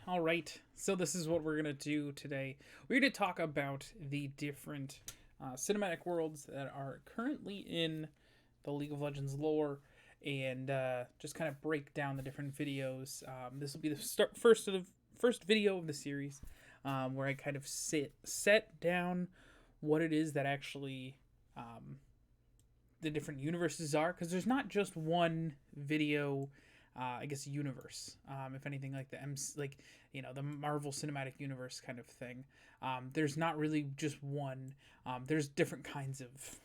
All right. So this is what we're gonna do today. We're gonna talk about the different cinematic worlds that are currently in the League of Legends lore, and just kind of break down the different videos. This will be the first video of the series, where I kind of set down what it is that actually the different universes are, because there's not just one video. I guess universe, if anything, like the Marvel Cinematic Universe kind of thing. There's not really just one. There's different kinds of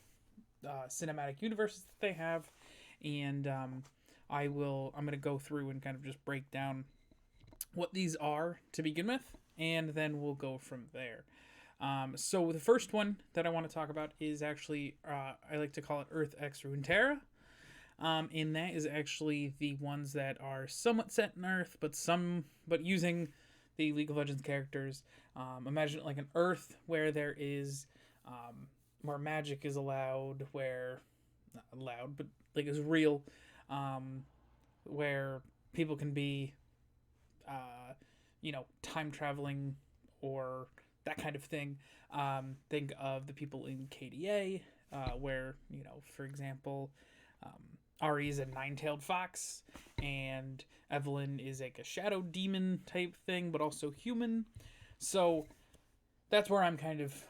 cinematic universes that they have, and I'm gonna go through and kind of just break down what these are to begin with, and then we'll go from there. So the first one that I want to talk about is actually I like to call it Earth X Runeterra. And that is actually the ones that are somewhat set in Earth, but using the League of Legends characters. Imagine it like an Earth where there is where magic is allowed, where not allowed, but like is real, where people can be, time traveling or that kind of thing. Think of the people in KDA, where for example. Ari is a nine-tailed fox, and Evelyn is like a shadow demon type thing, but also human. So that's where I'm kind of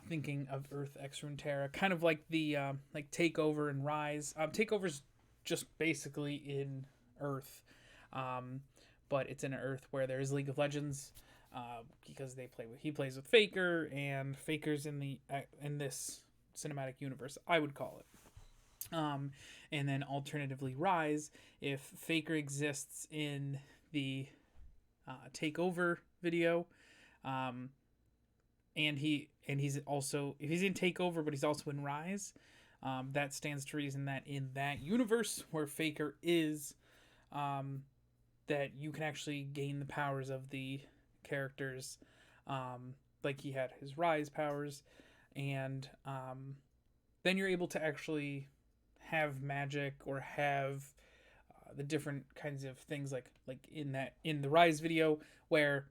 thinking of Earth X Runeterra, kind of like the like Takeover and Rise. Takeover's just basically in Earth, but it's in an Earth where there's League of Legends, because he plays with Faker, and Faker's in this cinematic universe, I would call it. And then alternatively Rise, if Faker exists in the Takeover video, and he's also, if he's in Takeover but he's also in Rise, that stands to reason that in that universe where Faker is, that you can actually gain the powers of the characters, like he had his Rise powers, and then you're able to actually have magic or have the different kinds of things like in the Rise video where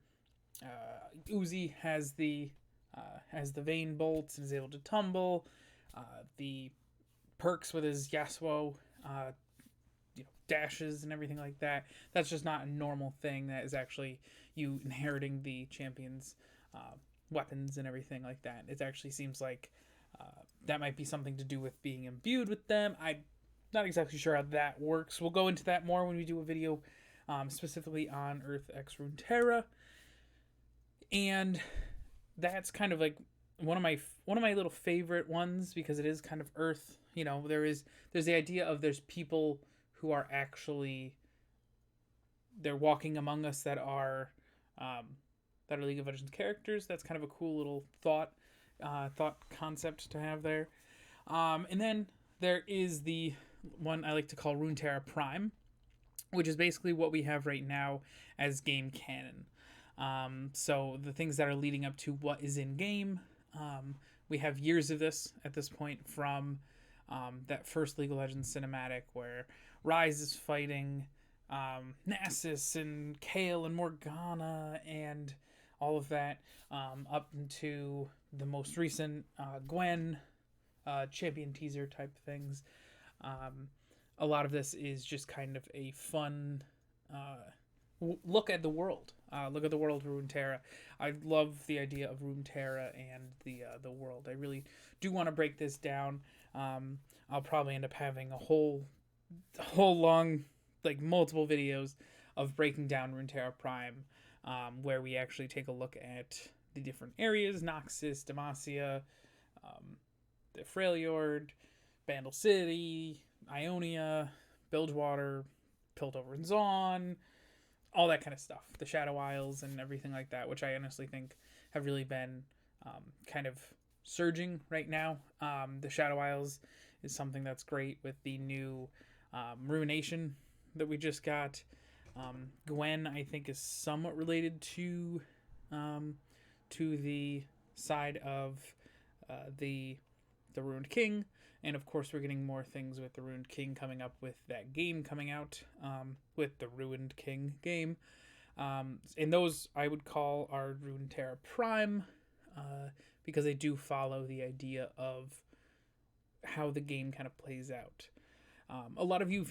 Uzi has the vein bolts and is able to tumble, the perks with his Yasuo, dashes and everything like that. That's just not a normal thing. That is actually you inheriting the champion's weapons and everything like that. It actually seems like that might be something to do with being imbued with them. I'm not exactly sure how that works. We'll go into that more when we do a video specifically on Earth X Runeterra. And that's kind of like one of my little favorite ones, because it is kind of Earth. There's the idea of there's people who are actually, they're walking among us that are League of Legends characters. That's kind of a cool little thought concept to have there. And then there is the one I like to call Runeterra Prime, which is basically what we have right now as game canon. So the things that are leading up to what is in game, we have years of this at this point, from that first League of Legends cinematic where Rise is fighting Nasus and Kale and Morgana and all of that, up into the most recent Gwen champion teaser type things. A lot of this is just kind of a fun look at the world. Look at the world of Runeterra. I love the idea of Runeterra and the world. I really do want to break this down. I'll probably end up having a whole long, like multiple videos of breaking down Runeterra Prime, where we actually take a look at the different areas: Noxus, Demacia, the Freljord, Bandle City, Ionia, Bilgewater, Piltover and Zaun, all that kind of stuff. The Shadow Isles and everything like that, which I honestly think have really been kind of surging right now. The Shadow Isles is something that's great with the new Ruination that we just got. Gwen, I think, is somewhat related to the side of the Ruined King, and of course we're getting more things with the Ruined King coming up with that game coming out, with the Ruined King game. And those I would call are Runeterra Prime, because they do follow the idea of how the game kind of plays out. A lot of you,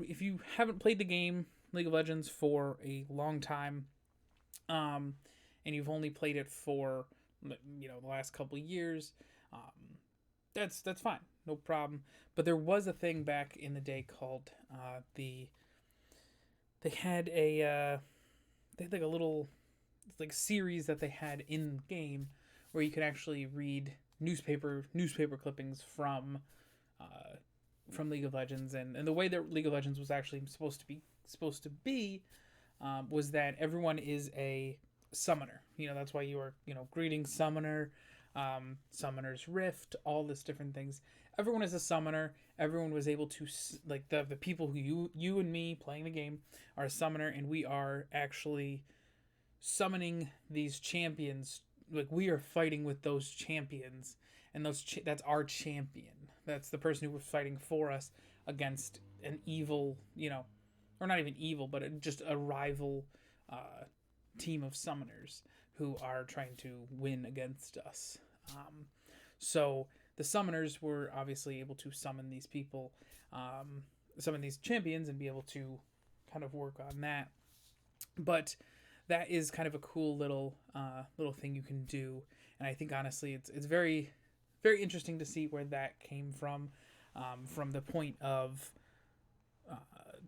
if you haven't played the game League of Legends for a long time, and you've only played it for the last couple of years, that's fine, no problem. But there was a thing back in the day called they had like a little like series that they had in game where you could actually read newspaper clippings from League of Legends, and the way that League of Legends was actually supposed to be was that everyone is a summoner. That's why you are greeting summoner, summoner's rift, all this different things. Everyone is a summoner. Everyone was able to like the people who you and me playing the game are a summoner, and we are actually summoning these champions. Like we are fighting with those champions, and that's our champion. That's the person who was fighting for us against an evil, or not even evil, but just a rival team of summoners who are trying to win against us. So the summoners were obviously able to summon these people, summon these champions, and be able to kind of work on that. But that is kind of a cool little thing you can do, and I think honestly it's very, very interesting to see where that came from the point of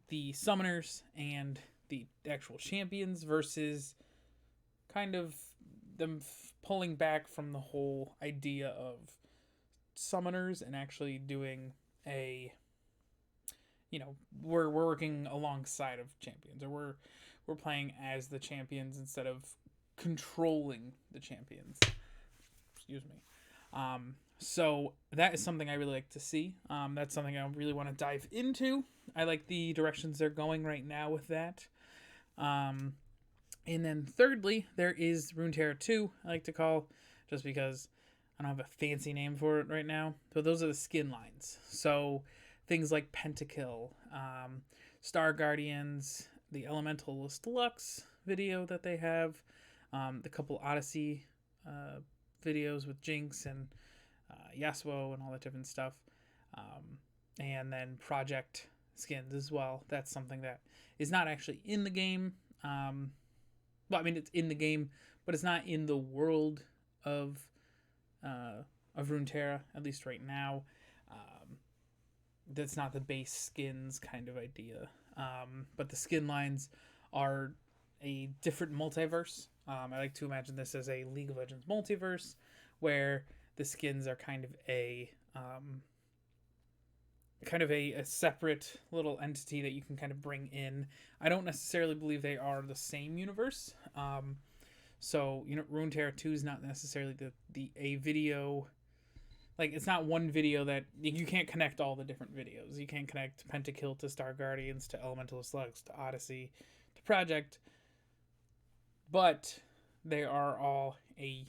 the summoners and the actual champions versus kind of them pulling back from the whole idea of summoners and actually doing we're working alongside of champions, or we're playing as the champions instead of controlling the champions. Excuse me. So that is something I really like to see. That's something I really want to dive into. I like the directions they're going right now with that. And then thirdly, there is Runeterra 2, I like to call, just because I don't have a fancy name for it right now. So those are the skin lines. So things like Pentakill, Star Guardians, the Elementalist Deluxe video that they have, the couple Odyssey videos with Jinx and Yasuo and all that different stuff, and then Project skins as well. That's something that is not actually in the game. Well, I mean, it's in the game, but it's not in the world of Runeterra, at least right now. That's not the base skins kind of idea. But the skin lines are a different multiverse. I like to imagine this as a League of Legends multiverse, where the skins are kind of a separate little entity that you can kind of bring in. I don't necessarily believe they are the same universe. So Runeterra 2 is not necessarily a video. Like, it's not one video that you can't connect all the different videos. You can't connect Pentakill to Star Guardians to Elemental Slugs to Odyssey to Project, but they are all a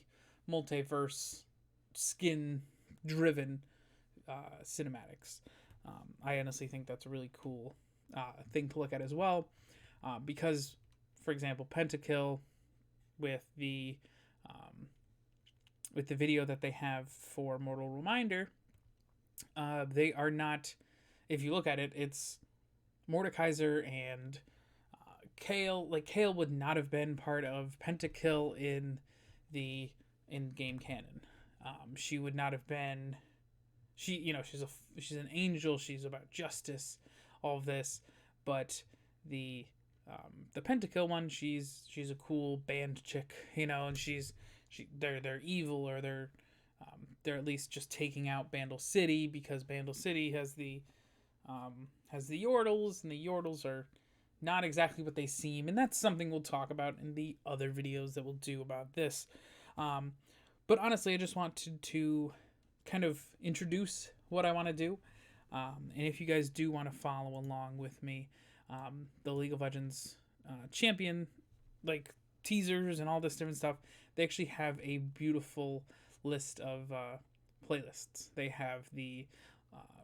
multiverse skin driven cinematics. I honestly think that's a really cool thing to look at as well, because, for example, Pentakill with the video that they have for Mortal Reminder, they are not. If you look at it, it's Mordekaiser and Kale. Like, Kale would not have been part of Pentakill in the in-game canon. She would not have been. She's an angel. She's about justice, all of this, but the Pentakill one, she's a cool band chick, and they're evil, or they're at least just taking out Bandle City, because Bandle City has the Yordles, and the Yordles are not exactly what they seem, and that's something we'll talk about in the other videos that we'll do about this. But honestly, I just wanted to kind of introduce what I want to do, and if you guys do want to follow along with me, the League of Legends champion like teasers and all this different stuff, they actually have a beautiful list of playlists. They have the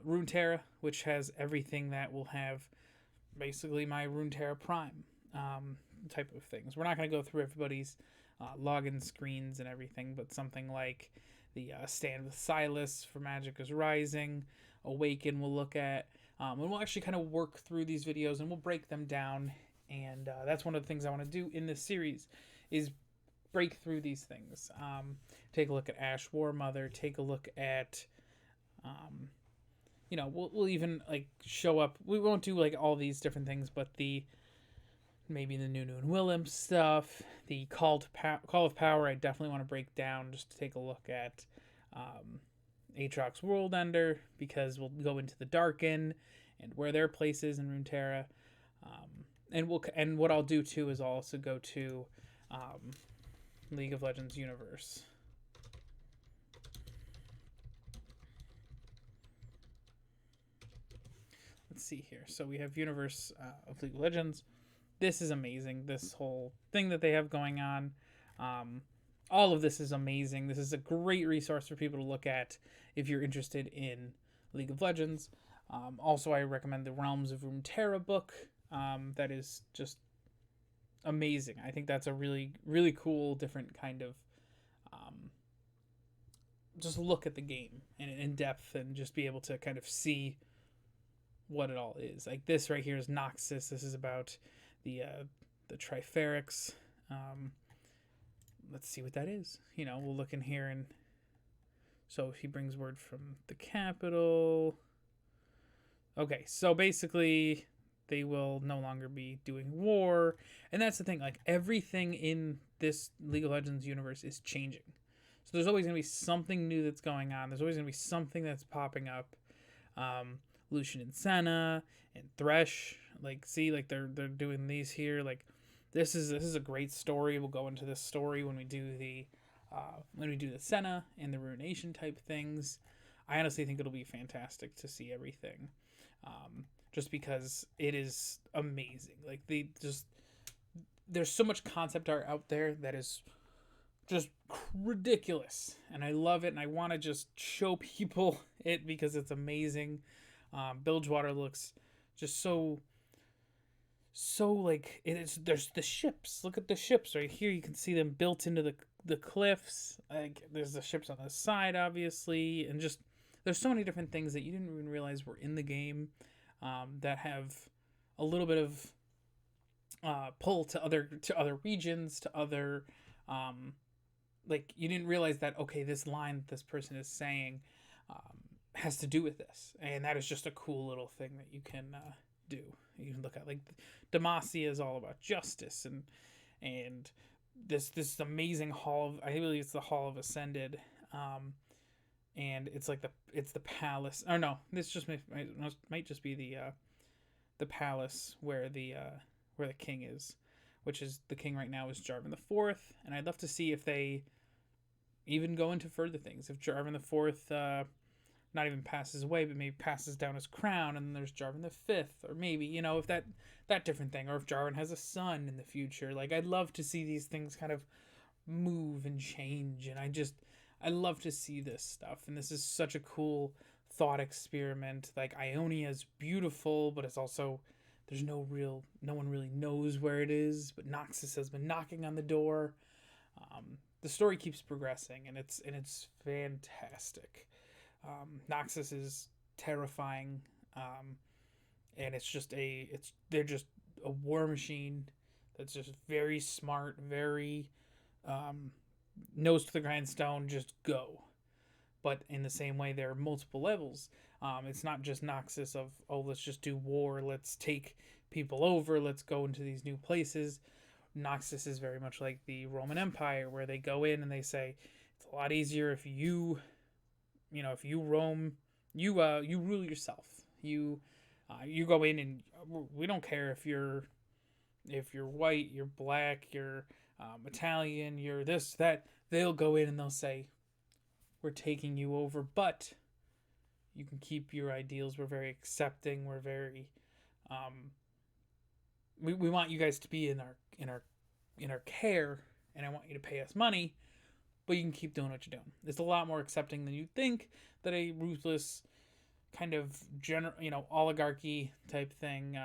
Runeterra, which has everything that will have basically my Runeterra Prime. type of things. We're not going to go through everybody's login screens and everything, but something like the Stand with Silas for Magic is Rising, Awaken we'll look at, and we'll actually kind of work through these videos and we'll break them down. And that's one of the things I want to do in this series is break through these things. Take a look at Ash Warmother, take a look at we'll even like show up. We won't do like all these different things, but maybe the new and Willem stuff, the Call of Power. I definitely want to break down just to take a look at Aatrox World Ender, because we'll go into the Darken and where their place is in Runeterra. And what I'll do too is I'll also go to League of Legends Universe. Let's see here. So we have Universe of League of Legends. This is amazing. This whole thing that they have going on. All of this is amazing. This is a great resource for people to look at if you're interested in League of Legends. Also, I recommend the Realms of Runeterra book. That is just amazing. I think that's a really, really cool, different kind of just look at the game and in depth, and just be able to kind of see what it all is. Like this right here is Noxus. This is about the Triferix. Let's see what that is. We'll look in here, and so he brings word from the capital. Okay, so basically they will no longer be doing war. And that's the thing, like everything in this League of Legends universe is changing. So there's always going to be something new that's going on. There's always going to be something that's popping up. Lucian and Senna and Thresh, like they're doing these here. Like this is a great story. We'll go into this story when we do the Senna and the Ruination type things. I honestly think it'll be fantastic to see everything. Just because it is amazing. Like there's so much concept art out there that is just ridiculous, and I love it, and I want to just show people it because it's amazing. Bilgewater looks just so like there's the ships. Look at the ships right here. You can see them built into the cliffs. Like there's the ships on the side, obviously, and just there's so many different things that you didn't even realize were in the game. That have a little bit of pull to other regions, to other like you didn't realize that, okay, this line that this person is saying has to do with this, and that is just a cool little thing that you can do. You can look at like Demacia is all about justice, and this amazing hall of, I believe it's the Hall of Ascended. And it's like it's the palace. Or no, this just might just be the palace where the king is, which is the king right now is Jarvan the Fourth. And I'd love to see if they even go into further things. If Jarvan the Fourth not even passes away, but maybe passes down his crown, and then there's Jarvan the Fifth, or maybe if that different thing, or if Jarvan has a son in the future. Like I'd love to see these things kind of move and change, and I love to see this stuff, and this is such a cool thought experiment. Like Ionia is beautiful, but it's also no one really knows where it is. But Noxus has been knocking on the door. The story keeps progressing, and it's fantastic. Noxus is terrifying, and they're just a war machine that's just very smart, very nose to the grindstone, just go. But in the same way, there are multiple levels. It's not just Noxus of, let's just do war, let's take people over, let's go into these new places. Noxus is very much like the Roman Empire, where they go in and they say it's a lot easier if you roam, you rule yourself. You go in, and we don't care if you're white, you're black, you're Italian, you're this, that. They'll go in and they'll say, we're taking you over, but you can keep your ideals. We're very accepting. We're very we want you guys to be in our care, and I want you to pay us money, but you can keep doing what you're doing. It's a lot more accepting than you think that a ruthless kind of oligarchy type thing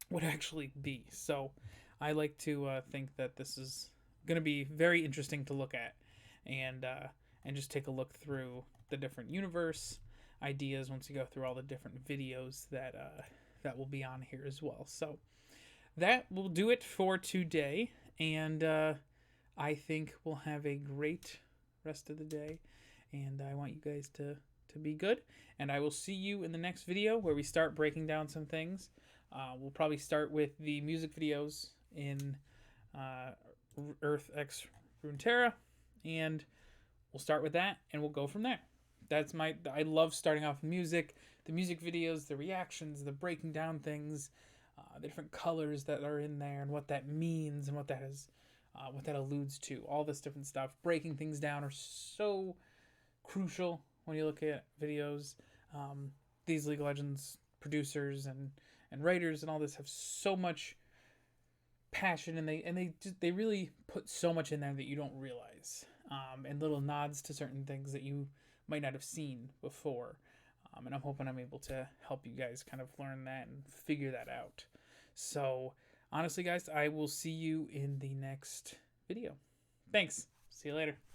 would actually be. So I like to think that this is going to be very interesting to look at, and just take a look through the different universe ideas once you go through all the different videos that will be on here as well. So that will do it for today, and I think we'll have a great rest of the day, and I want you guys to be good, and I will see you in the next video where we start breaking down some things. We'll probably start with the music videos in uh, Earth X Runeterra, and we'll start with that, and we'll go from there. I love starting off with music, the music videos, the reactions, the breaking down things, the different colors that are in there, and what that means, and what that alludes to. All this different stuff, breaking things down, are so crucial when you look at videos. These League of Legends producers and writers and all this have so much passion, and they really put so much in there that you don't realize, and little nods to certain things that you might not have seen before. And I'm hoping I'm able to help you guys kind of learn that and figure that out. So honestly, guys, I will see you in the next video. Thanks. See you later.